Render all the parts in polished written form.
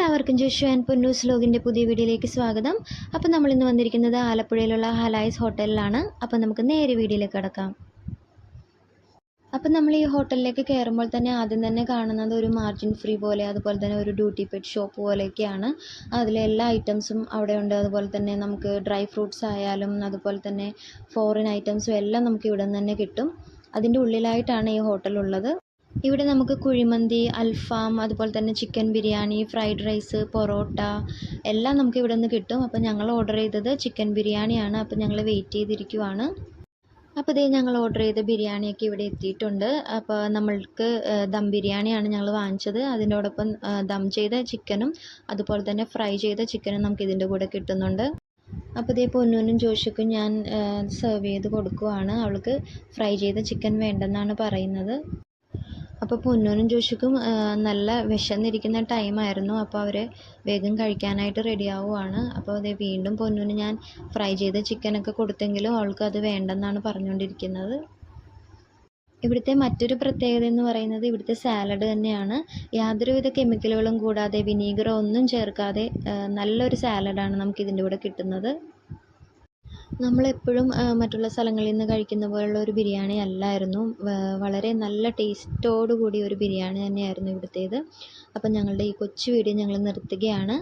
എല്ലാവർക്കും ജോഷു ആൻഡ് പൊന്നൂസ് ലോഗിൻ്റെ പുതിയ വീഡിയോയിലേക്ക് സ്വാഗതം. അപ്പോൾ നമ്മളിന്ന് വന്നിരിക്കുന്നത് ആലപ്പുഴയിലുള്ള ഹലായ്സ് ഹോട്ടലിലാണ്. അപ്പോൾ നമുക്ക് നേരെ വീഡിയോയിലേക്ക് കടക്കാം. അപ്പോൾ നമ്മൾ ഈ ഹോട്ടലിലേക്ക് കയറുമ്പോൾ തന്നെ ആദ്യം തന്നെ കാണുന്നത് ഒരു മാർജിൻ ഫ്രീ പോലെ, അതുപോലെ തന്നെ ഒരു ഡ്യൂട്ടി പെയ്ഡ് ഷോപ്പ് പോലെയൊക്കെയാണ്. അതിലെ എല്ലാ ഐറ്റംസും അവിടെ ഉണ്ട്. അതുപോലെ തന്നെ നമുക്ക് ഡ്രൈ ഫ്രൂട്ട്സ് ആയാലും അതുപോലെ തന്നെ ഫോറിൻ ഐറ്റംസും എല്ലാം നമുക്ക് ഇവിടെ നിന്ന് തന്നെ കിട്ടും. അതിൻ്റെ ഉള്ളിലായിട്ടാണ് ഈ ഹോട്ടലുള്ളത്. ഇവിടെ നമുക്ക് കുഴിമന്തി, അൽഫാം, അതുപോലെ തന്നെ chicken biryani, fried rice, parotta എല്ലാം നമുക്ക് ഇവിടെ നിന്ന് കിട്ടും. അപ്പോൾ ഞങ്ങൾ ഓർഡർ ചെയ്തത് ചിക്കൻ ബിരിയാണിയാണ്. അപ്പോൾ ഞങ്ങൾ വെയിറ്റ് ചെയ്തിരിക്കുവാണ്. അപ്പോൾ ഇതേ ഞങ്ങൾ ഓർഡർ ചെയ്ത ബിരിയാണിയൊക്കെ ഇവിടെ എത്തിയിട്ടുണ്ട്. അപ്പോൾ നമ്മൾക്ക് ദം ബിരിയാണിയാണ് ഞങ്ങൾ വാങ്ങിച്ചത്. അതിനോടൊപ്പം ദം ചെയ്ത ചിക്കനും അതുപോലെ തന്നെ ഫ്രൈ ചെയ്ത ചിക്കനും നമുക്ക് ഇതിൻ്റെ കൂടെ കിട്ടുന്നുണ്ട്. അപ്പോൾ ഇതേ പൊന്നൂനും ജോഷിക്കും ഞാൻ സെർവ് ചെയ്ത് കൊടുക്കുവാണ്. അവൾക്ക് ഫ്രൈ ചെയ്ത ചിക്കൻ വേണ്ടെന്നാണ് പറയുന്നത്. അപ്പോൾ പൊന്നൂനും ജോഷിക്കും നല്ല വിശന്നിരിക്കുന്ന ടൈമായിരുന്നു. അപ്പോൾ അവർ വേഗം കഴിക്കാനായിട്ട് റെഡി ആവുകയാണ്. അപ്പോൾ അതേ വീണ്ടും പൊന്നൂന് ഞാൻ ഫ്രൈ ചെയ്ത ചിക്കനൊക്കെ കൊടുത്തെങ്കിലും അവൾക്ക് അത് വേണ്ടെന്നാണ് പറഞ്ഞുകൊണ്ടിരിക്കുന്നത്. ഇവിടുത്തെ മറ്റൊരു പ്രത്യേകത എന്ന് പറയുന്നത് ഇവിടുത്തെ സാലഡ് തന്നെയാണ്. യാതൊരുവിധ കെമിക്കലുകളും കൂടാതെ വിനീഗറോ ഒന്നും ചേർക്കാതെ നല്ലൊരു സാലഡാണ് നമുക്കിതിൻ്റെ കൂടെ കിട്ടുന്നത്. നമ്മളെപ്പോഴും മറ്റുള്ള സ്ഥലങ്ങളിൽ നിന്ന് കഴിക്കുന്ന പോലുള്ള ഒരു ബിരിയാണി അല്ലായിരുന്നു. വളരെ നല്ല ടേസ്റ്റോടു കൂടിയ ഒരു ബിരിയാണി തന്നെയായിരുന്നു ഇവിടുത്തേത്. അപ്പം ഞങ്ങളുടെ ഈ കൊച്ചു വീഡിയോ ഞങ്ങൾ നിർത്തുകയാണ്.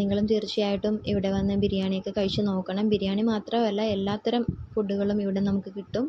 നിങ്ങളും തീർച്ചയായിട്ടും ഇവിടെ വന്ന് ബിരിയാണിയൊക്കെ കഴിച്ച് നോക്കണം. ബിരിയാണി മാത്രമല്ല, എല്ലാത്തരം ഫുഡുകളും ഇവിടെ നമുക്ക് കിട്ടും.